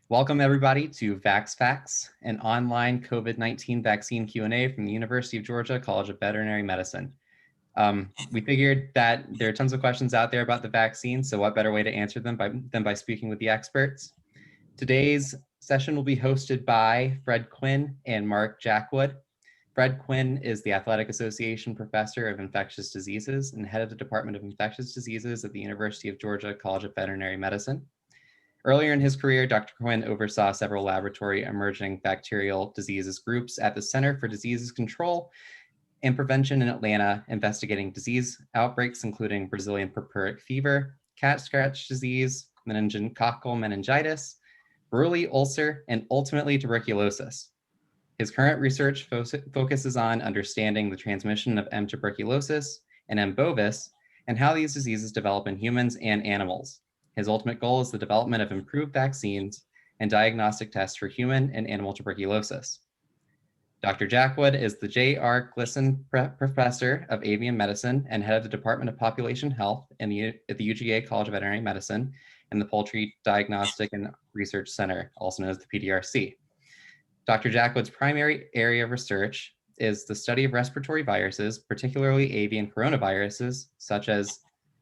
Welcome everybody to Vax Facts, an online COVID-19 vaccine Q&A from the University of Georgia College of Veterinary Medicine. We figured that there are tons of questions out there about the vaccine, so what better way to answer them than by speaking with the experts. Today's session will be hosted by Fred Quinn and Mark Jackwood. Fred Quinn is the Athletic Association Professor of Infectious Diseases and head of the Department of Infectious Diseases at the University of Georgia College of Veterinary Medicine. Earlier in his career, Dr. Quinn oversaw several laboratory emerging bacterial diseases groups at the Center for Disease Control and Prevention in Atlanta, investigating disease outbreaks including Brazilian purpuric fever, cat scratch disease, meningococcal meningitis, Burley ulcer, and ultimately tuberculosis. His current research focuses on understanding the transmission of M. tuberculosis and M. bovis and how these diseases develop in humans and animals. His ultimate goal is the development of improved vaccines and diagnostic tests for human and animal tuberculosis. Dr. Jackwood is the J.R. Glisson Professor of Avian Medicine and head of the Department of Population Health at the UGA College of Veterinary Medicine and the Poultry Diagnostic and Research Center, also known as the PDRC. Dr. Jackwood's primary area of research is the study of respiratory viruses, particularly avian coronaviruses, such as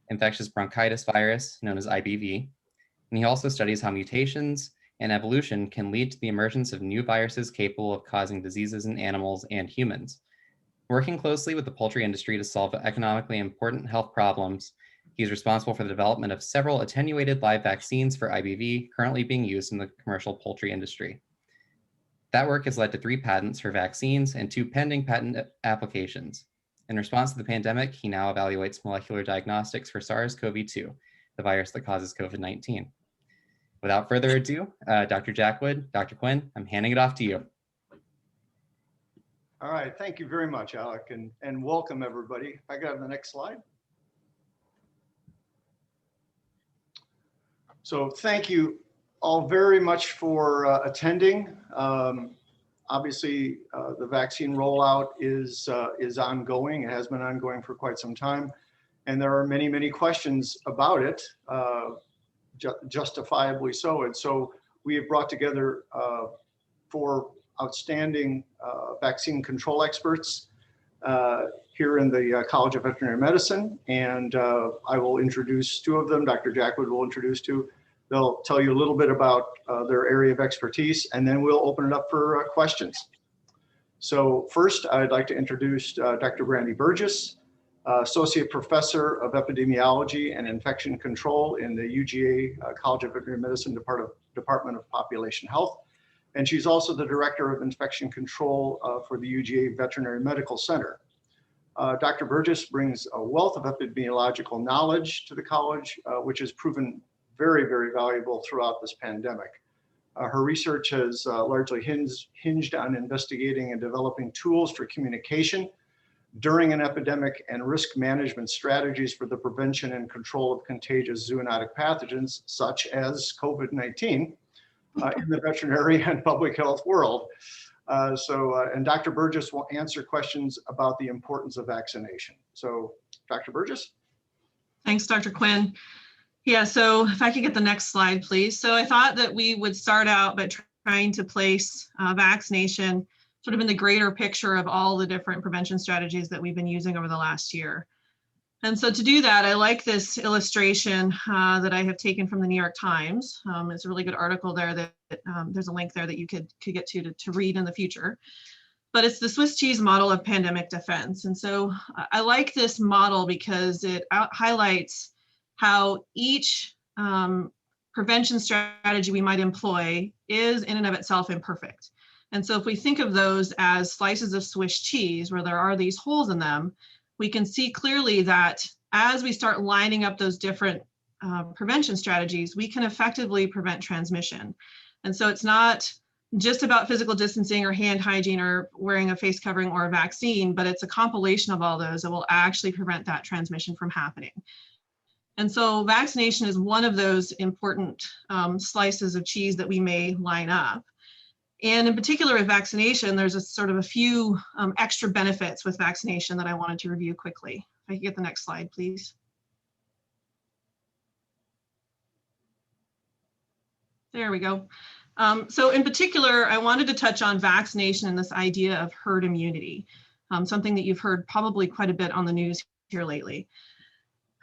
infectious bronchitis virus, known as IBV. And he also studies how mutations and evolution can lead to the emergence of new viruses capable of causing diseases in animals and humans. Working closely with the poultry industry to solve economically important health problems, he's responsible for the development of several attenuated live vaccines for IBV currently being used in the commercial poultry industry. That work has led to 3 patents for vaccines and 2 pending patent applications. In response to the pandemic, he now evaluates molecular diagnostics for SARS-CoV-2, the virus that causes COVID-19. Without further ado, Dr. Jackwood, Dr. Quinn, I'm handing it off to you. All right, thank you very much, Alec, and welcome everybody. If I got the next slide. So thank you all very much for attending. Obviously, the vaccine rollout is ongoing. It has been ongoing for quite some time, and there are many, many questions about it, justifiably so. And so we have brought together 4 outstanding vaccine control experts here in the College of Veterinary Medicine, and I will introduce 2 of them. Dr. Jackwood will introduce 2. They'll tell you a little bit about their area of expertise, and then we'll open it up for questions. So first, I'd like to introduce Dr. Brandy Burgess, Associate Professor of Epidemiology and Infection Control in the UGA College of Veterinary Medicine Department of Population Health. And she's also the Director of Infection Control for the UGA Veterinary Medical Center. Dr. Burgess brings a wealth of epidemiological knowledge to the college, which has proven very, very valuable throughout this pandemic. Her research has largely hinged on investigating and developing tools for communication during an epidemic and risk management strategies for the prevention and control of contagious zoonotic pathogens, such as COVID-19, in the veterinary and public health world. And Dr. Burgess will answer questions about the importance of vaccination. So, Dr. Burgess? Thanks, Dr. Quinn. Yeah, so if I could get the next slide, please. So I thought that we would start out by trying to place vaccination sort of in the greater picture of all the different prevention strategies that we've been using over the last year. And so to do that, I like this illustration that I have taken from the New York Times. It's a really good article there that there's a link there that you could get to read in the future. But it's the Swiss cheese model of pandemic defense. And so I like this model because it highlights how each prevention strategy we might employ is in and of itself imperfect. And so if we think of those as slices of Swiss cheese where there are these holes in them, we can see clearly that as we start lining up those different prevention strategies, we can effectively prevent transmission. And so it's not just about physical distancing or hand hygiene or wearing a face covering or a vaccine, but it's a compilation of all those that will actually prevent that transmission from happening. And so vaccination is one of those important slices of cheese that we may line up. And in particular with vaccination, there's a few extra benefits with vaccination that I wanted to review quickly. If I could get the next slide, please. There we go. So in particular, I wanted to touch on vaccination and this idea of herd immunity, something that you've heard probably quite a bit on the news here lately.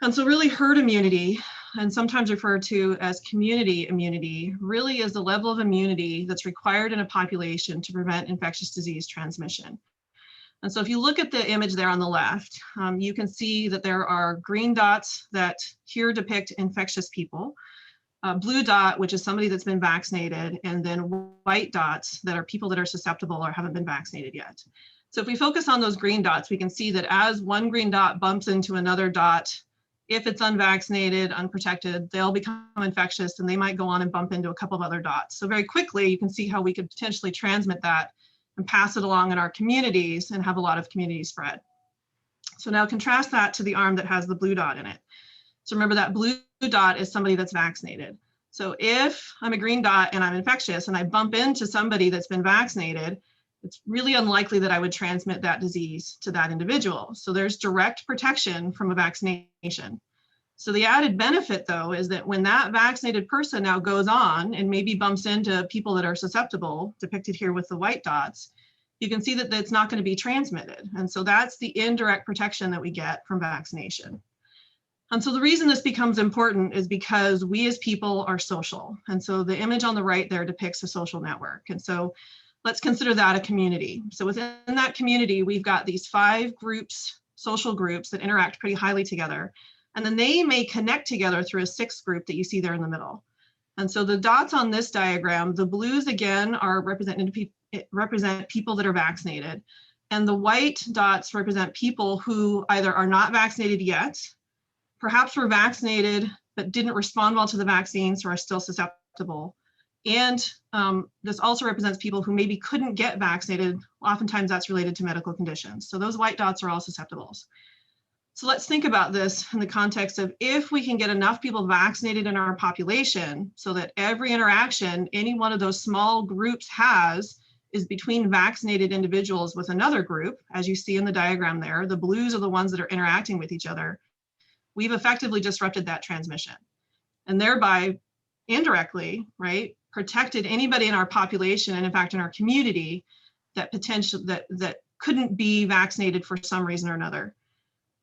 And so really herd immunity, and sometimes referred to as community immunity, really is the level of immunity that's required in a population to prevent infectious disease transmission. And so if you look at the image there on the left, you can see that there are green dots that here depict infectious people, blue dot, which is somebody that's been vaccinated, and then white dots that are people that are susceptible or haven't been vaccinated yet. So if we focus on those green dots, we can see that as one green dot bumps into another dot, if it's unvaccinated, unprotected, they'll become infectious and they might go on and bump into a couple of other dots. So very quickly, you can see how we could potentially transmit that and pass it along in our communities and have a lot of community spread. So now contrast that to the arm that has the blue dot in it. So remember that blue dot is somebody that's vaccinated. So if I'm a green dot and I'm infectious and I bump into somebody that's been vaccinated, it's really unlikely that I would transmit that disease to that individual. So there's direct protection from a vaccination. So the added benefit though is that when that vaccinated person now goes on and maybe bumps into people that are susceptible, depicted here with the white dots, you can see that it's not going to be transmitted. And so that's the indirect protection that we get from vaccination. And so the reason this becomes important is because we as people are social. And so the image on the right there depicts a social network. And so let's consider that a community. So within that community, we've got these 5 groups, social groups that interact pretty highly together. And then they may connect together through a 6th group that you see there in the middle. And so the dots on this diagram, the blues again are represent people that are vaccinated. And the white dots represent people who either are not vaccinated yet, perhaps were vaccinated, but didn't respond well to the vaccine, so are still susceptible. And this also represents people who maybe couldn't get vaccinated. Oftentimes that's related to medical conditions. So those white dots are all susceptibles. So let's think about this in the context of if we can get enough people vaccinated in our population so that every interaction any one of those small groups has is between vaccinated individuals with another group, as you see in the diagram there, the blues are the ones that are interacting with each other. We've effectively disrupted that transmission and thereby indirectly, right, protected anybody in our population and in fact in our community that that couldn't be vaccinated for some reason or another.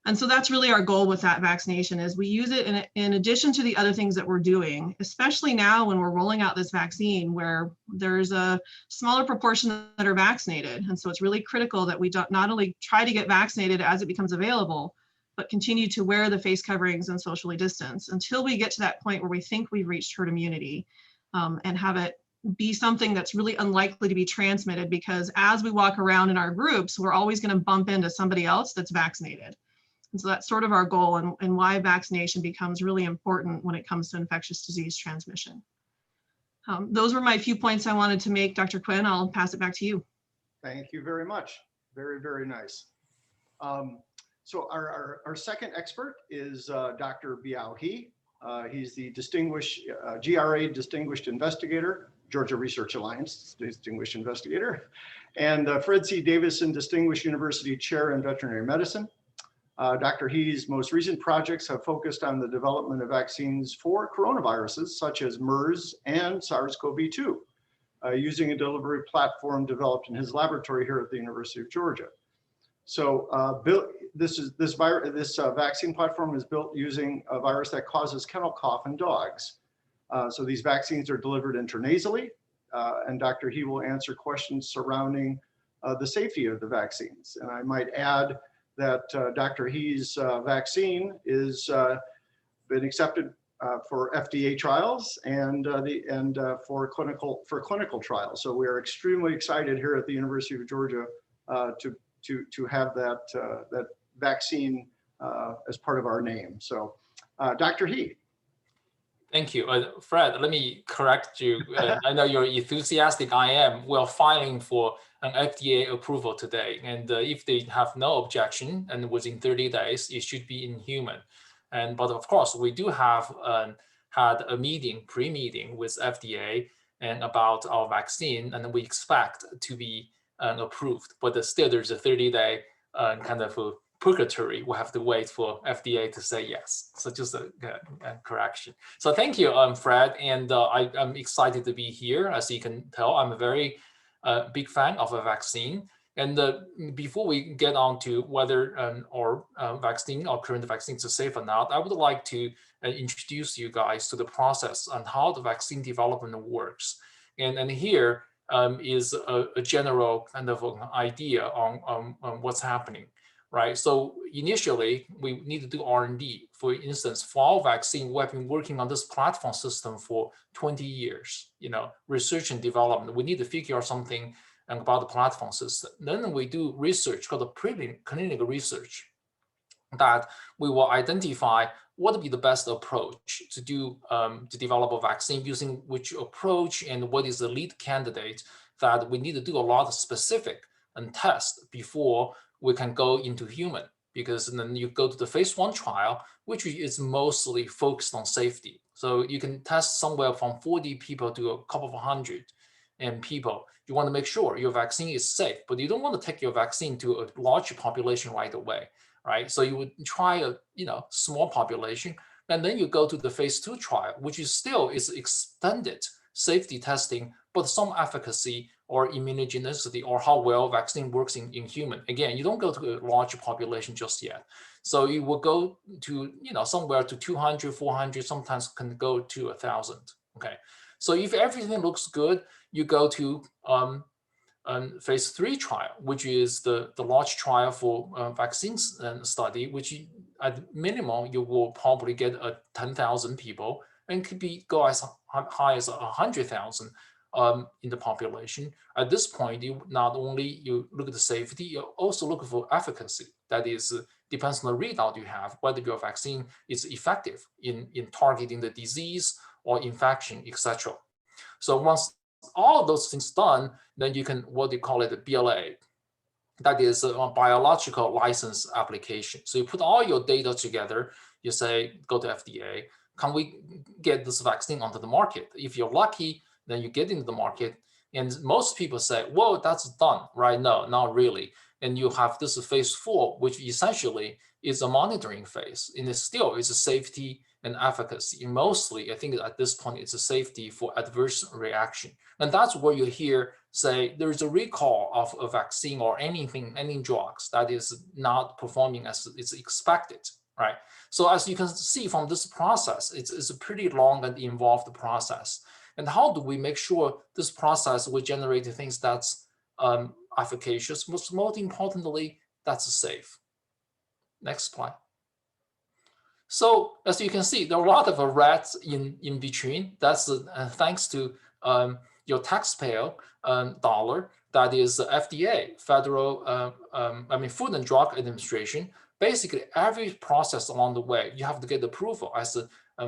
And so that's really our goal with that vaccination is we use it in addition to the other things that we're doing, especially now when we're rolling out this vaccine where there's a smaller proportion that are vaccinated. And so it's really critical that we don't not only try to get vaccinated as it becomes available, but continue to wear the face coverings and socially distance until we get to that point where we think we've reached herd immunity and have it be something that's really unlikely to be transmitted, because as we walk around in our groups, we're always going to bump into somebody else that's vaccinated. And so that's sort of our goal and why vaccination becomes really important when it comes to infectious disease transmission. Those were my few points I wanted to make, Dr. Quinn. I'll pass it back to you. Thank you very much. Very, very nice. So our second expert is Dr. Biao He. He's the distinguished GRA Distinguished Investigator, Georgia Research Alliance Distinguished Investigator, and Fred C. Davison Distinguished University Chair in Veterinary Medicine. Dr. He's most recent projects have focused on the development of vaccines for coronaviruses such as MERS and SARS-CoV-2, using a delivery platform developed in his laboratory here at the University of Georgia. So this vaccine platform is built using a virus that causes kennel cough in dogs. So these vaccines are delivered intranasally, and Dr. He will answer questions surrounding the safety of the vaccines. And I might add that Dr. He's vaccine is been accepted for FDA trials and for clinical trials. So we are extremely excited here at the University of Georgia to have that vaccine as part of our name. So Dr. He. Thank you. Fred, let me correct you. I know you're enthusiastic, I am. We're filing for an FDA approval today. And if they have no objection and within 30 days, it should be in human. But of course, we do have had a pre-meeting with FDA and about our vaccine, and we expect to be approved. But still, there's a 30-day kind of purgatory. We have to wait for FDA to say yes. So just a correction. So thank you, Fred. And I'm excited to be here. As you can tell, I'm a very big fan of a vaccine. And before we get on to whether our vaccine or current vaccines are safe or not, I would like to introduce you guys to the process and how the vaccine development works. And here is a general kind of an idea on what's happening, right? So initially, we need to do R&D. For instance, for our vaccine, we have been working on this platform system for 20 years, research and development. We need to figure out something about the platform system. Then we do research called the preclinical research that we will identify what would be the best approach to do to develop a vaccine, using which approach and what is the lead candidate that we need to do a lot of specific and test before we can go into human, because then you go to the phase 1 trial, which is mostly focused on safety. So you can test somewhere from 40 people to a couple of hundred and people. You want to make sure your vaccine is safe, but you don't want to take your vaccine to a large population right away, right? So you would try a small population, and then you go to the phase 2 trial, which is still extended safety testing, but some efficacy or immunogenicity or how well vaccine works in human. Again, you don't go to a large population just yet. So you will go to somewhere to 200, 400, sometimes can go to 1,000. Okay. So if everything looks good, you go to phase 3 trial, which is the large trial for vaccines study, which at minimum you will probably get 10,000 people, and could go as high as 100,000 in the population. At this point, you not only look at the safety, you also look for efficacy. That is, depends on the readout you have, whether your vaccine is effective in targeting the disease or infection, etc. So once all those things done, then you can, what they call it, a BLA. That is a biological license application. So you put all your data together, you say, go to FDA, can we get this vaccine onto the market? If you're lucky, then you get into the market. And most people say, well, that's done, right? No, not really. And you have this phase 4, which essentially is a monitoring phase. And it still is a safety and efficacy. And mostly, I think at this point, it's a safety for adverse reaction. And that's where you hear say there's a recall of a vaccine or anything, any drugs that is not performing as it's expected, right? So as you can see from this process, it's a pretty long and involved process. And how do we make sure this process will generate things that's efficacious? Most importantly, that's safe. Next slide. So as you can see, there are a lot of rats in between. That's thanks to your taxpayer dollar. That is FDA, Federal, Food and Drug Administration. Basically, every process along the way, you have to get approval. As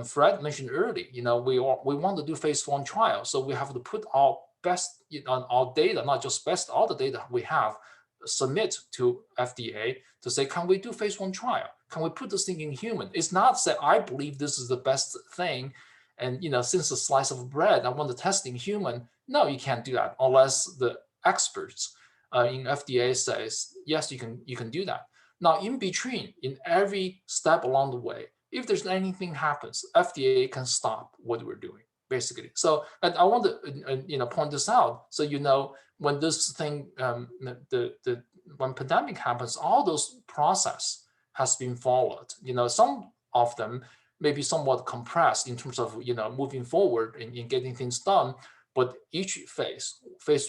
Fred mentioned earlier, we want to do phase 1 trial, so we have to put our best on our data, not just best, all the data we have, submit to FDA to say, can we do phase 1 trial? Can we put this thing in human? It's not say, I believe this is the best thing, and since a slice of bread, I want to test in human. No, you can't do that unless the experts in FDA says, yes, you can do that. Now, in between, in every step along the way, if there's anything happens, FDA can stop what we're doing, basically. So, and I want to point this out, so when this thing, when pandemic happens, all those process has been followed. Some of them may be somewhat compressed in terms of moving forward in getting things done, but each phase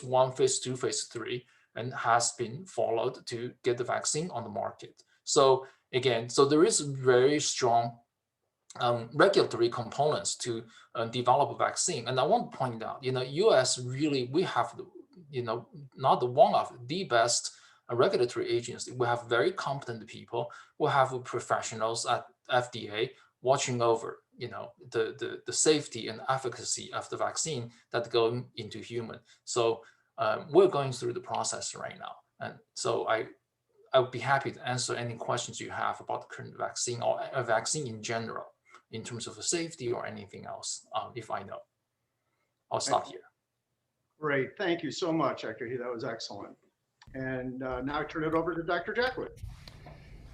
1, phase 2, phase 3, and has been followed to get the vaccine on the market. So again, there is very strong regulatory components to develop a vaccine. And I want to point out, US really, we have, not the one of the best regulatory agency. We have very competent people. We have professionals at FDA watching over, the safety and efficacy of the vaccine that go into human. So we're going through the process right now. And so I would be happy to answer any questions you have about the current vaccine or a vaccine in general, in terms of the safety or anything else, if I know. I'll stop here. Great, thank you so much, Dr. He. That was excellent. And now I turn it over to Dr. Jackwood.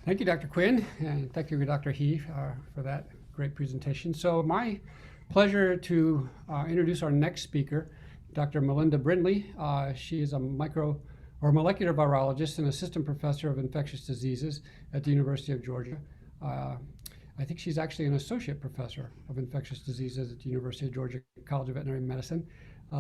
Thank you, Dr. Quinn, and thank you, Dr. He, for that great presentation. So my pleasure to introduce our next speaker, Dr. Melinda Brindley. She is a molecular virologist and assistant professor of infectious diseases at the University of Georgia. I think she's actually an associate professor of infectious diseases at the University of Georgia College of Veterinary Medicine.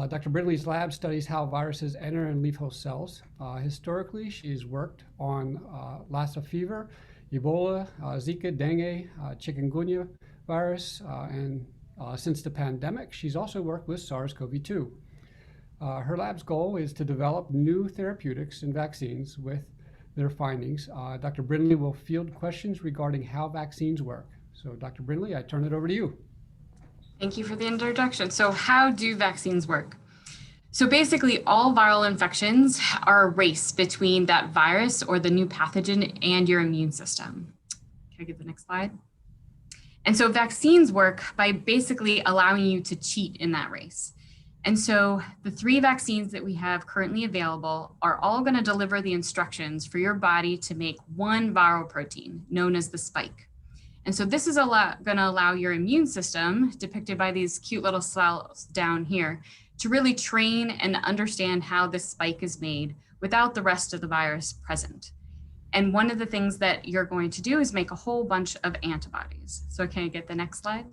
Dr. Brindley's lab studies how viruses enter and leave host cells. Historically, she's worked on Lassa fever, Ebola, Zika, dengue, chikungunya virus, and since the pandemic, she's also worked with SARS-CoV-2. Her lab's goal is to develop new therapeutics and vaccines with their findings. Dr. Brindley will field questions regarding how vaccines work. So Dr. Brindley, I turn it over to you. Thank you for the introduction. So how do vaccines work? So basically all viral infections are a race between that virus or the new pathogen and your immune system. Can I get the next slide? And so vaccines work by basically allowing you to cheat in that race. And so the 3 vaccines that we have currently available are all going to deliver the instructions for your body to make one viral protein known as the spike. And so this is going to allow your immune system, depicted by these cute little cells down here, to really train and understand how this spike is made without the rest of the virus present. And one of the things that you're going to do is make a whole bunch of antibodies. So can I get the next slide?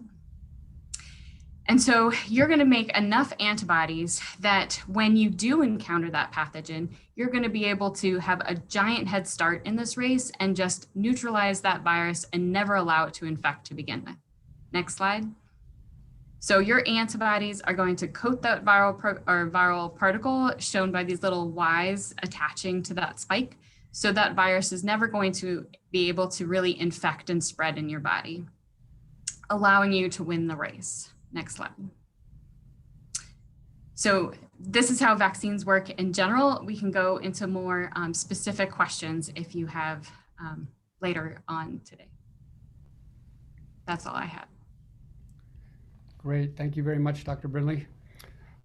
And so you're going to make enough antibodies that when you do encounter that pathogen, you're going to be able to have a giant head start in this race and just neutralize that virus and never allow it to infect to begin with. Next slide. So your antibodies are going to coat that viral particle shown by these little Ys attaching to that spike. So that virus is never going to be able to really infect and spread in your body, allowing you to win the race. Next slide. So this is how vaccines work in general. We can go into more specific questions if you have later on today. That's all I have. Great, thank you very much, Dr. Brindley.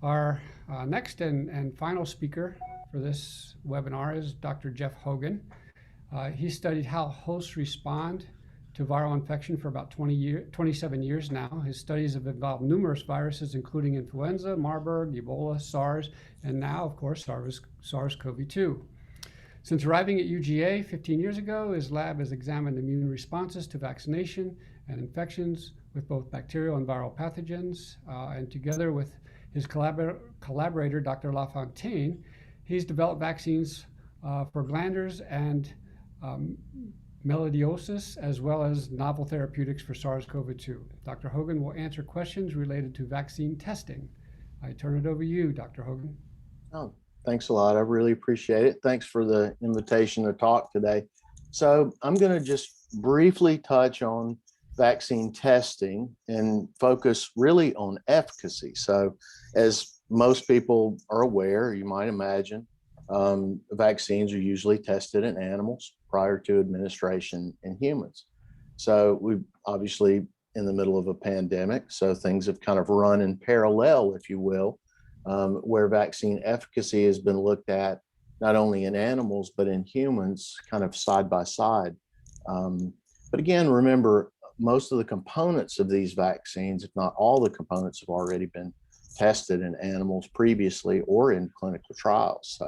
Our next and final speaker for this webinar is Dr. Jeff Hogan. He studied how hosts respond to viral infection for about 27 years now. His studies have involved numerous viruses, including influenza, Marburg, Ebola, SARS, and now, of course, SARS-CoV-2. Since arriving at UGA 15 years ago, his lab has examined immune responses to vaccination and infections with both bacterial and viral pathogens. And together with his collaborator, Dr. LaFontaine, he's developed vaccines for glanders and melioidosis, as well as novel therapeutics for SARS-CoV-2. Dr. Hogan will answer questions related to vaccine testing. I turn it over to you, Dr. Hogan. Oh, thanks a lot. I really appreciate it. Thanks for the invitation to talk today. So I'm going to just briefly touch on vaccine testing and focus really on efficacy. So as most people are aware, you might imagine, vaccines are usually tested in animals prior to administration in humans. So we're obviously in the middle of a pandemic, so things have kind of run in parallel, if you will, where vaccine efficacy has been looked at not only in animals, but in humans kind of side by side. But again, remember, most of the components of these vaccines, if not all the components, have already been tested in animals previously or in clinical trials.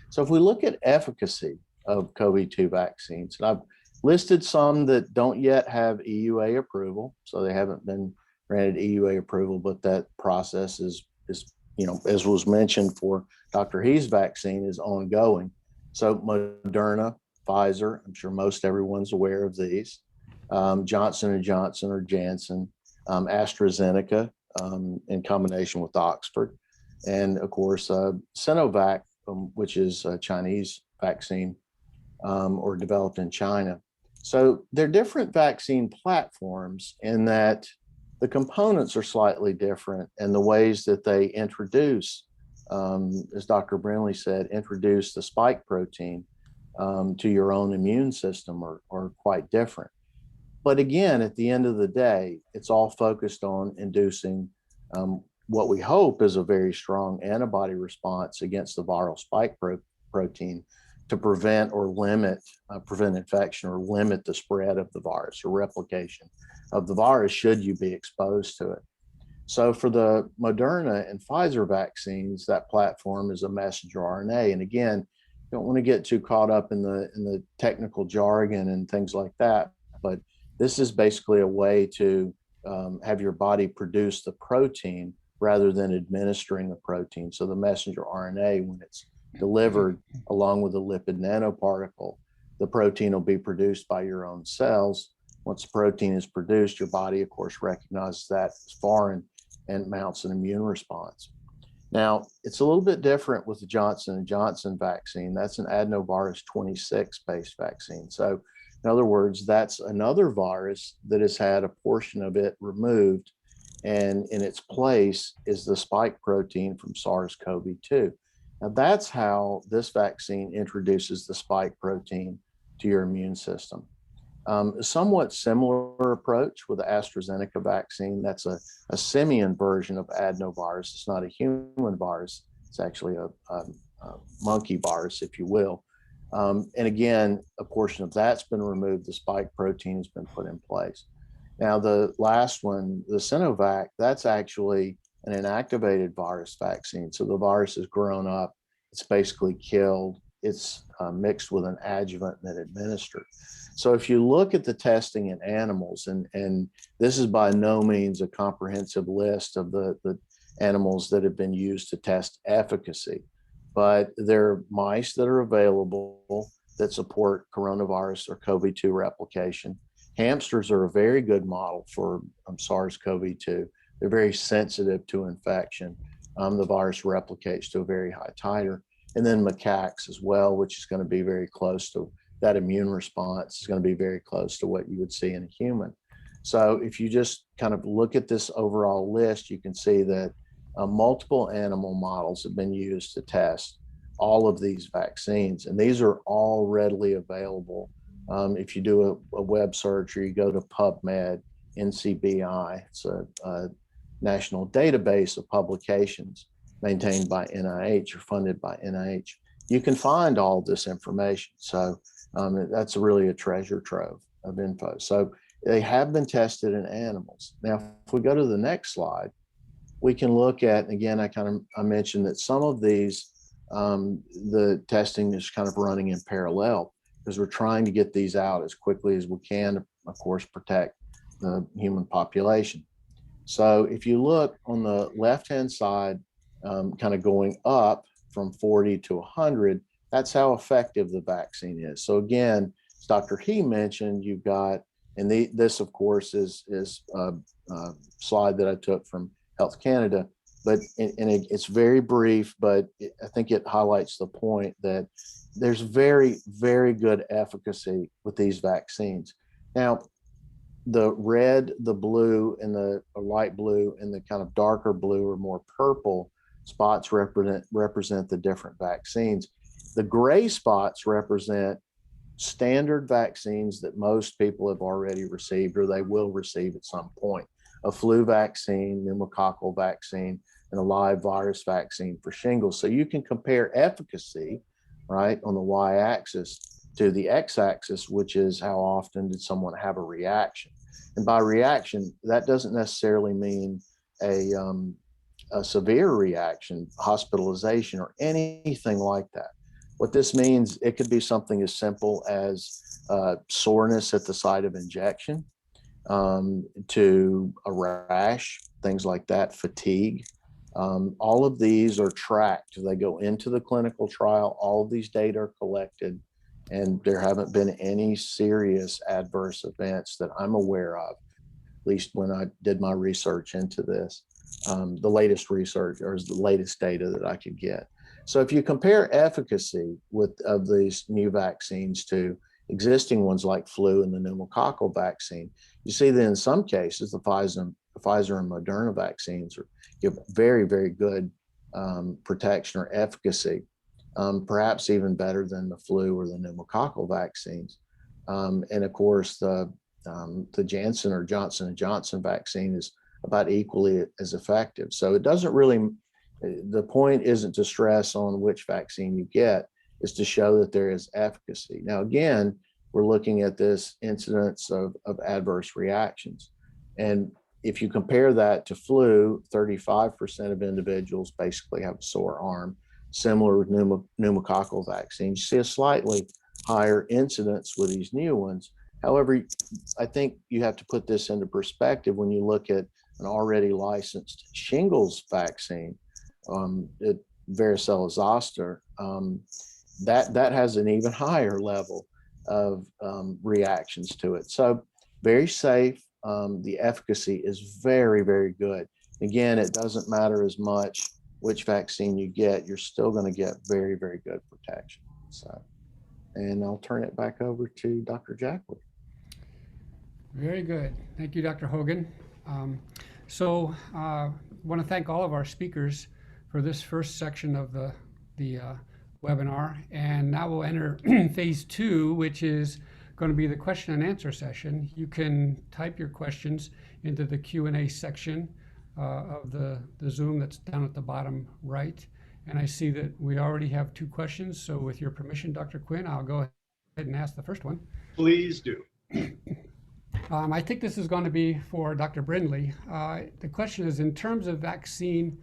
So if we look at efficacy of COVID-2 vaccines, and I've listed some that don't yet have EUA approval, so they haven't been granted EUA approval, but that process is as was mentioned for Dr. He's vaccine, is ongoing. So Moderna, Pfizer, I'm sure most everyone's aware of these. Johnson & Johnson or Janssen, AstraZeneca in combination with Oxford, and of course Sinovac, which is a Chinese vaccine or developed in China. So they're different vaccine platforms in that the components are slightly different, and the ways that they introduce, as Dr. Brindley said, introduce the spike protein to your own immune system are quite different. But again, at the end of the day, it's all focused on inducing what we hope is a very strong antibody response against the viral spike protein to prevent or limit, prevent infection or limit the spread of the virus or replication of the virus should you be exposed to it. So for the Moderna and Pfizer vaccines, that platform is a messenger RNA. And again, you don't want to get too caught up in the technical jargon and things like that, but this is basically a way to have your body produce the protein rather than administering the protein. So the messenger RNA, when it's delivered along with a lipid nanoparticle, the protein will be produced by your own cells. Once the protein is produced, your body, of course, recognizes that as foreign and mounts an immune response. Now, it's a little bit different with the Johnson & Johnson vaccine. That's an adenovirus 26 based vaccine. So in other words, that's another virus that has had a portion of it removed, and in its place is the spike protein from SARS-CoV-2. Now, that's how this vaccine introduces the spike protein to your immune system. A somewhat similar approach with the AstraZeneca vaccine. That's a simian version of adenovirus. It's not a human virus. It's actually a monkey virus, if you will. And again, a portion of that's been removed. The spike protein has been put in place. Now, the last one, the Sinovac, that's actually an inactivated virus vaccine. So the virus has grown up. It's basically killed. It's mixed with an adjuvant and then administered. So if you look at the testing in animals, and this is by no means a comprehensive list of the animals that have been used to test efficacy, but there are mice that are available that support coronavirus or COVID-2 replication. Hamsters are a very good model for SARS-CoV-2. They're very sensitive to infection. The virus replicates to a very high titer. And then macaques as well, which is going to be very close to that immune response, is going to be very close to what you would see in a human. So if you just kind of look at this overall list, you can see that multiple animal models have been used to test all of these vaccines. And these are all readily available. If you do a web search or you go to PubMed, NCBI, it's a national database of publications maintained by NIH or funded by NIH, you can find all this information. So that's really a treasure trove of info. So they have been tested in animals. Now, if we go to the next slide, we can look at, again, I mentioned that some of these, the testing is kind of running in parallel because we're trying to get these out as quickly as we can to, of course, protect the human population. So if you look on the left-hand side, kind of going up from 40 to 100, that's how effective the vaccine is. So again, as Dr. He mentioned, you've got, and this of course is a slide that I took from Health Canada, but it's very brief, but I think it highlights the point that there's very, very good efficacy with these vaccines. Now, the red, the blue, and the light blue, and the kind of darker blue or more purple spots represent the different vaccines. The gray spots represent standard vaccines that most people have already received or they will receive at some point. A flu vaccine, pneumococcal vaccine, and a live virus vaccine for shingles. So you can compare efficacy, right, on the y-axis to the x-axis, which is how often did someone have a reaction. And by reaction, that doesn't necessarily mean a severe reaction, hospitalization, or anything like that. What this means, it could be something as simple as soreness at the site of injection, to a rash, things like that, fatigue. All of these are tracked. They go into the clinical trial. All of these data are collected, and there haven't been any serious adverse events that I'm aware of, at least when I did my research into this. The latest research or the latest data that I could get. So if you compare efficacy of these new vaccines to existing ones like flu and the pneumococcal vaccine, you see that in some cases, the Pfizer and Moderna vaccines give very, very good protection or efficacy, perhaps even better than the flu or the pneumococcal vaccines. And of course, the Janssen or Johnson & Johnson vaccine is about equally as effective. So it doesn't really, the point isn't to stress on which vaccine you get. is to show that there is efficacy. Now, again, we're looking at this incidence of adverse reactions. And if you compare that to flu, 35% of individuals basically have a sore arm. Similar with pneumococcal vaccines, you see a slightly higher incidence with these new ones. However, I think you have to put this into perspective when you look at an already licensed shingles vaccine, varicella zoster, that has an even higher level of reactions to it. So very safe. The efficacy is very, very good. Again, it doesn't matter as much which vaccine you get, you're still going to get very, very good protection. So, and I'll turn it back over to Dr. Jackley. Very good. Thank you, Dr. Hogan. I want to thank all of our speakers for this first section of the webinar. And now we'll enter phase 2, which is going to be the question and answer session. You can type your questions into the Q&A section of the Zoom that's down at the bottom right. And I see that we already have 2 questions. So with your permission, Dr. Quinn, I'll go ahead and ask the first one. Please do. I think this is going to be for Dr. Brindley. The question is, in terms of vaccine,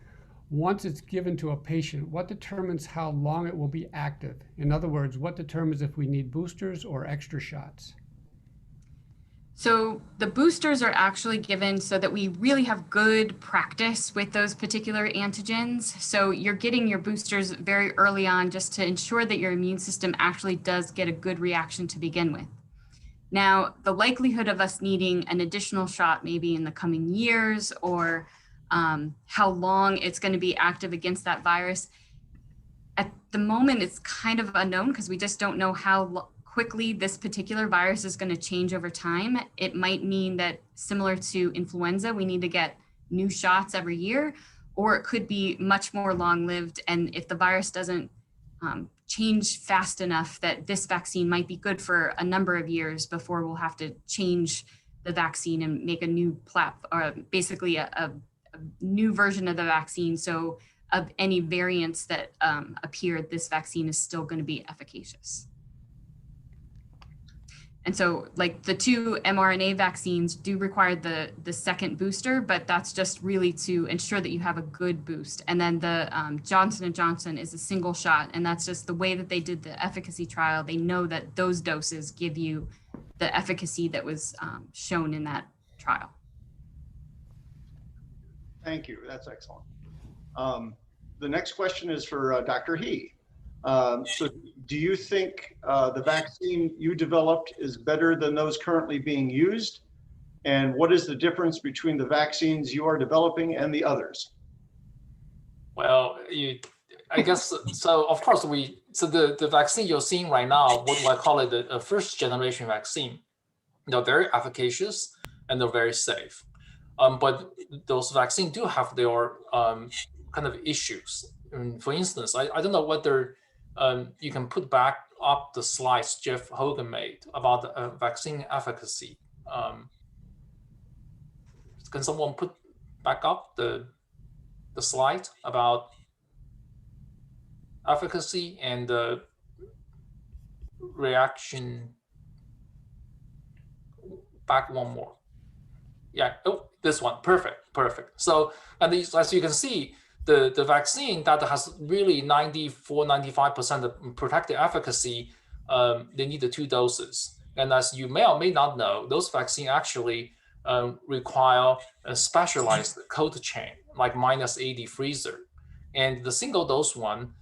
once it's given to a patient, what determines how long it will be active? In other words, what determines if we need boosters or extra shots? So the boosters are actually given so that we really have good practice with those particular antigens. So you're getting your boosters very early on just to ensure that your immune system actually does get a good reaction to begin with. Now, the likelihood of us needing an additional shot maybe in the coming years, or how long it's going to be active against that virus, at the moment it's kind of unknown because we just don't know how quickly this particular virus is going to change over time. It might mean that, similar to influenza, we need to get new shots every year, or it could be much more long-lived. And if the virus doesn't change fast enough, that this vaccine might be good for a number of years before we'll have to change the vaccine and make a new basically a new version of the vaccine. So of any variants that appear, this vaccine is still going to be efficacious. And so, like, the 2 mRNA vaccines do require the second booster, but that's just really to ensure that you have a good boost. And then the Johnson & Johnson is a single shot, and that's just the way that they did the efficacy trial. They know that those doses give you the efficacy that was shown in that trial. Thank you. That's excellent. The next question is for Dr. He. So do you think the vaccine you developed is better than those currently being used? And what is the difference between the vaccines you are developing and the others? Well, I guess, so of course the vaccine you're seeing right now, what do I call it, a first generation vaccine, they're very efficacious and they're very safe. But those vaccines do have their kind of issues. For instance, I don't know whether you can put back up the slides Jeff Hogan made about the vaccine efficacy. Can someone put back up the slide about efficacy and the reaction? Back one more. Yeah, oh, this one, perfect. So, and these, as you can see, the vaccine that has really 94-95% of protective efficacy, they need the 2 doses. And as you may or may not know, those vaccines actually require a specialized cold chain, like -80 freezer. And the single dose one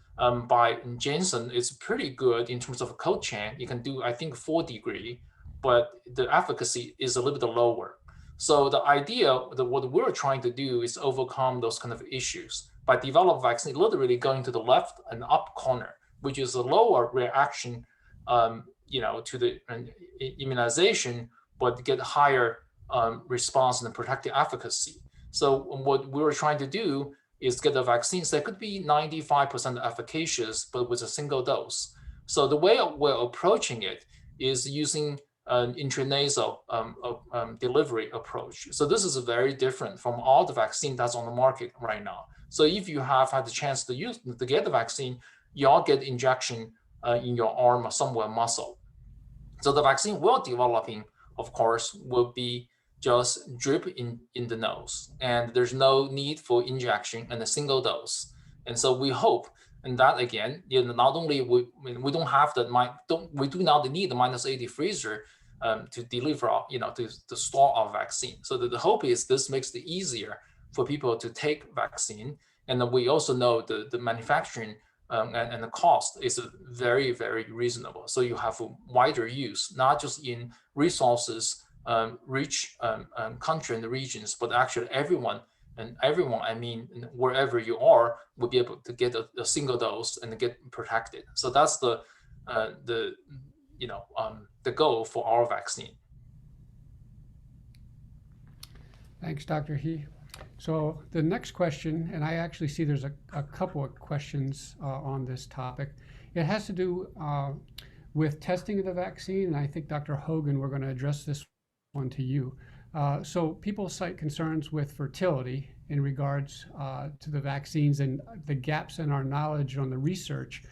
by Janssen is pretty good in terms of cold chain. You can do, I think, 4 degrees, but the efficacy is a little bit lower. So the idea that what we're trying to do is overcome those kind of issues by develop vaccine literally going to the left and up corner, which is a lower reaction, to the immunization, but get higher response and protective efficacy. So what we were trying to do is get the vaccines that could be 95% efficacious, but with a single dose. So the way we're approaching it is using an intranasal delivery approach. So this is very different from all the vaccine that's on the market right now. So if you have had the chance to get the vaccine, you all get injection in your arm or somewhere muscle. So the vaccine we're developing, of course, will be just drip in the nose, and there's no need for injection and a single dose. And so we hope, and that again, not only we don't have we do not need the -80 freezer to deliver, to store our vaccine. So the hope is this makes it easier for people to take vaccine, and we also know the manufacturing and the cost is very, very reasonable. So you have a wider use, not just in resources rich country and regions, but actually everyone, I mean, wherever you are, will be able to get a single dose and get protected. So that's the goal for our vaccine. Thanks, Dr. He. So the next question, and I actually see there's a couple of questions on this topic. It has to do with testing of the vaccine, and I think Dr. Hogan, we're going to address this one to you. So people cite concerns with fertility in regards to the vaccines and the gaps in our knowledge on the research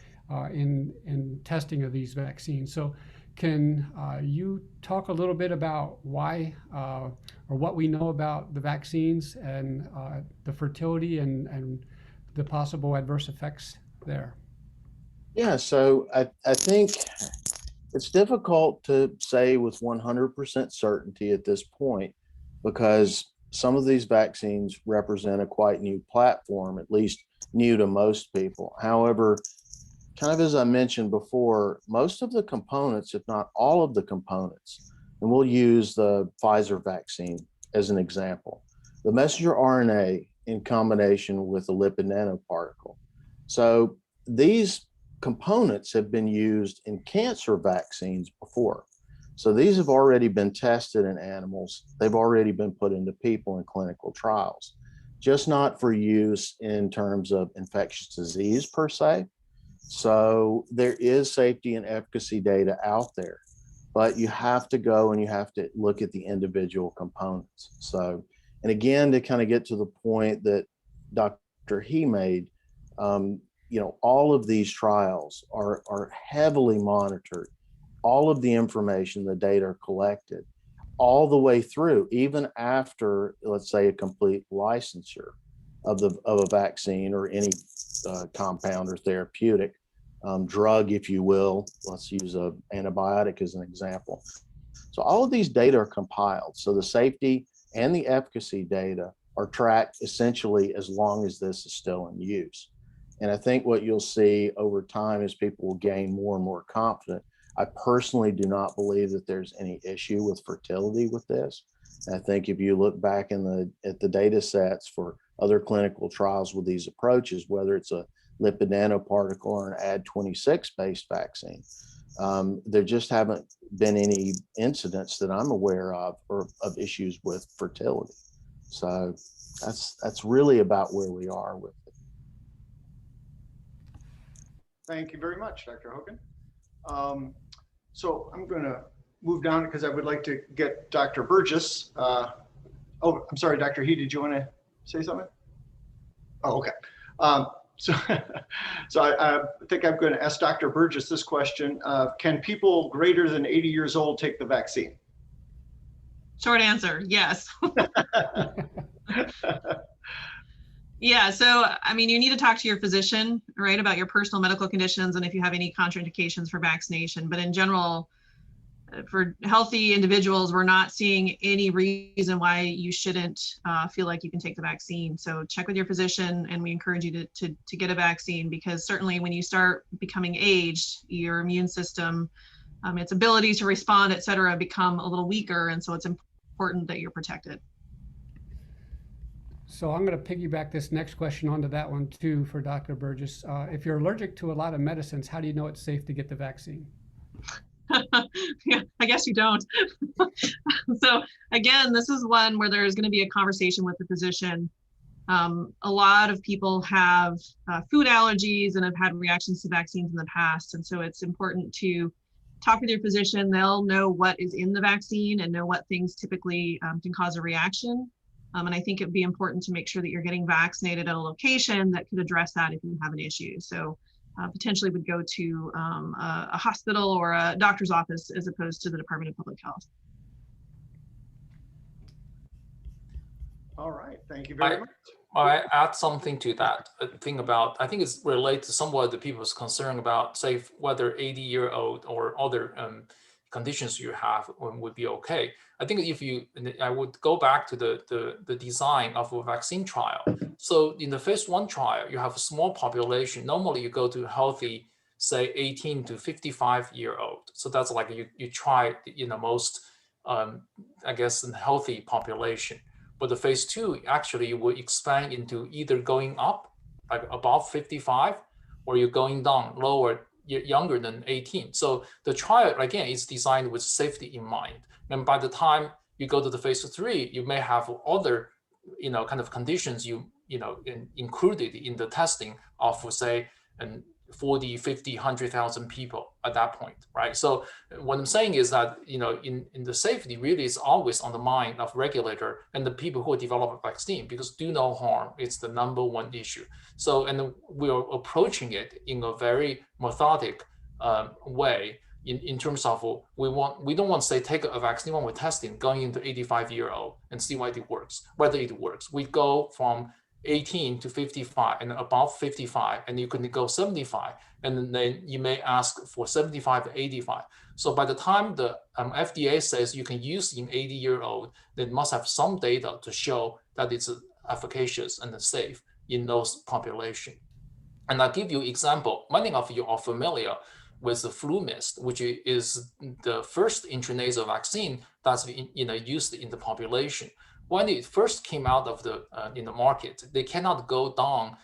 in testing of these vaccines. So can you talk a little bit about why or what we know about the vaccines and the fertility and the possible adverse effects there? Yeah, so I think it's difficult to say with 100% certainty at this point, because some of these vaccines represent a quite new platform, at least new to most people. However, kind of as I mentioned before, most of the components, if not all of the components, and we'll use the Pfizer vaccine as an example, the messenger RNA in combination with the lipid nanoparticle. So these components have been used in cancer vaccines before. So these have already been tested in animals. They've already been put into people in clinical trials, just not for use in terms of infectious disease per se. So there is safety and efficacy data out there, but you have to go and you have to look at the individual components. So, and again, to kind of get to the point that Dr. He made, all of these trials are heavily monitored. All of the information, the data are collected all the way through, even after, let's say, a complete licensure of a vaccine or any compound or therapeutic drug, if you will. Let's use an antibiotic as an example. So all of these data are compiled. So the safety and the efficacy data are tracked essentially as long as this is still in use. And I think what you'll see over time is people will gain more and more confident. I personally do not believe that there's any issue with fertility with this. And I think if you look back at the data sets for other clinical trials with these approaches, whether it's a lipid nanoparticle or an Ad26 based vaccine, there just haven't been any incidents that I'm aware of or of issues with fertility. So that's really about where we are with it. Thank you very much, Dr. Hogan. So I'm going to move down because I would like to get Dr. Burgess. Oh, I'm sorry, Dr. He, did you want to say something? Oh, okay. So I think I'm going to ask Dr. Burgess this question. Can people greater than 80 years old take the vaccine? Short answer, yes. Yeah, so I mean, you need to talk to your physician, right, about your personal medical conditions and if you have any contraindications for vaccination. But in general, for healthy individuals, we're not seeing any reason why you shouldn't feel like you can take the vaccine. So check with your physician, and we encourage you to get a vaccine, because certainly when you start becoming aged, your immune system, its ability to respond, et cetera, become a little weaker. And so it's important that you're protected. So I'm going to piggyback this next question onto that one too for Dr. Burgess. If you're allergic to a lot of medicines, how do you know it's safe to get the vaccine? Yeah, I guess you don't. So again, this is one where there's going to be a conversation with the physician. A lot of people have food allergies and have had reactions to vaccines in the past. And so it's important to talk with your physician. They'll know what is in the vaccine and know what things typically can cause a reaction. And I think it'd be important to make sure that you're getting vaccinated at a location that could address that if you have an issue. So potentially would go to a hospital or a doctor's office as opposed to the Department of Public Health. All right, thank you very much. I add something to that. I think it's related to somewhat the people's concern about, say, whether 80-year-old or other conditions you have would be okay. I think I would go back to the design of a vaccine trial. So in the phase 1 trial, you have a small population. Normally you go to healthy, say 18 to 55-year-old. So that's like you try in the most, I guess, healthy population. But the phase 2, actually, you will expand into either going up, like above 55, or you're going down lower, younger than 18. So the trial, again, is designed with safety in mind. And by the time you go to the phase 3, you may have other, kind of conditions included in the testing of, say, 40, 50, 100,000 people at that point, right? So what I'm saying is that, in the safety really is always on the mind of regulator and the people who develop a vaccine, because do no harm, it's the number one issue. So, and we are approaching it in a very methodic way in terms of we don't want to say take a vaccine when we're testing going into 85-year-old and see whether it works. We go from 18 to 55 and above 55, and you can go 75, and then you may ask for 75 to 85. So by the time the FDA says you can use in 80-year-old, they must have some data to show that it's efficacious and safe in those population. And I'll give you an example. Many of you are familiar with the flu mist, which is the first intranasal vaccine that's used in the population. When it first came out of in the market, they cannot go down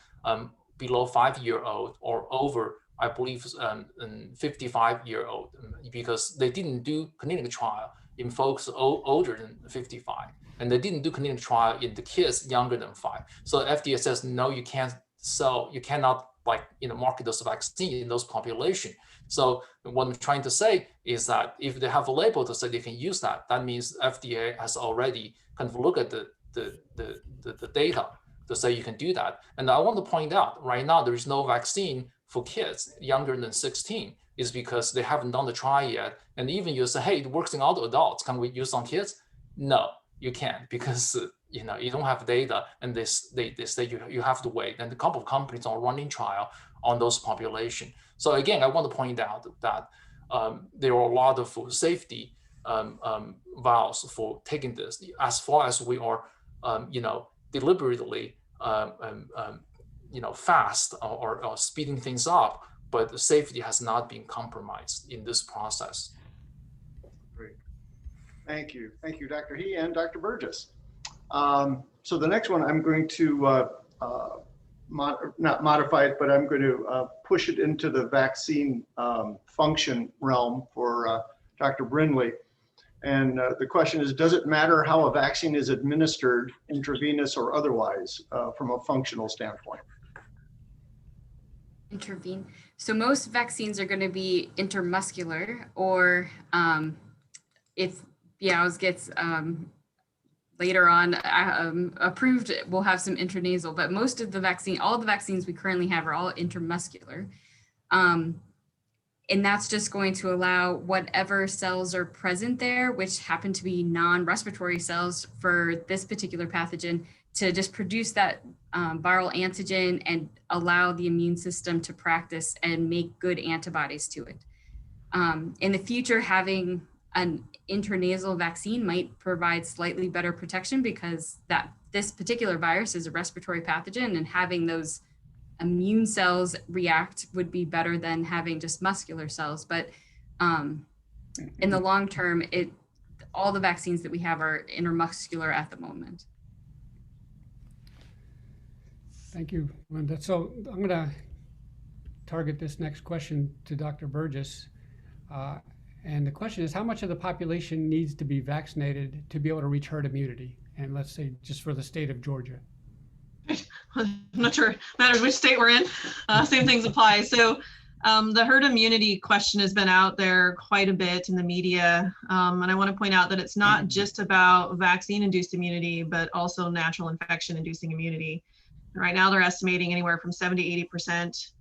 below 5-year-old or over, I believe, 55-year-old, because they didn't do clinical trial in folks older than 55, and they didn't do clinical trial in the kids younger than 5. So FDA says no, you cannot market those vaccines in those population. So what I'm trying to say is that if they have a label to say they can use that, that means FDA has already kind of looked at the data to say you can do that. And I want to point out right now there is no vaccine for kids younger than 16, is because they haven't done the trial yet. And even you say, hey, it works in all adults, can we use on kids? No, you can't, because you don't have data, and they say you have to wait. And a couple of companies are running trial on those population. So again, I want to point out that there are a lot of safety vows for taking this, as far as we are, deliberately, fast or speeding things up, but the safety has not been compromised in this process. Great. Thank you, Dr. He and Dr. Burgess. So the next one, I'm going to not modify it, but I'm going to push it into the vaccine function realm for Dr. Brindley. And the question is, does it matter how a vaccine is administered, intravenous or otherwise, from a functional standpoint? Intervene. So most vaccines are going to be intermuscular, or if ours gets later on approved, we'll have some intranasal, but most of all the vaccines we currently have are all intermuscular. And that's just going to allow whatever cells are present there, which happen to be non-respiratory cells for this particular pathogen, to just produce that viral antigen and allow the immune system to practice and make good antibodies to it. In the future, having an intranasal vaccine might provide slightly better protection, because this particular virus is a respiratory pathogen, and having those immune cells react would be better than having just muscular cells. But in the long term, all the vaccines that we have are intermuscular at the moment. Thank you, Linda. So I'm going to target this next question to Dr. Burgess. And the question is, how much of the population needs to be vaccinated to be able to reach herd immunity? And let's say just for the state of Georgia. I'm not sure it matters which state we're in. Same things apply. So the herd immunity question has been out there quite a bit in the media. And I want to point out that it's not just about vaccine-induced immunity, but also natural infection-inducing immunity. And right now they're estimating anywhere from 70 to 80%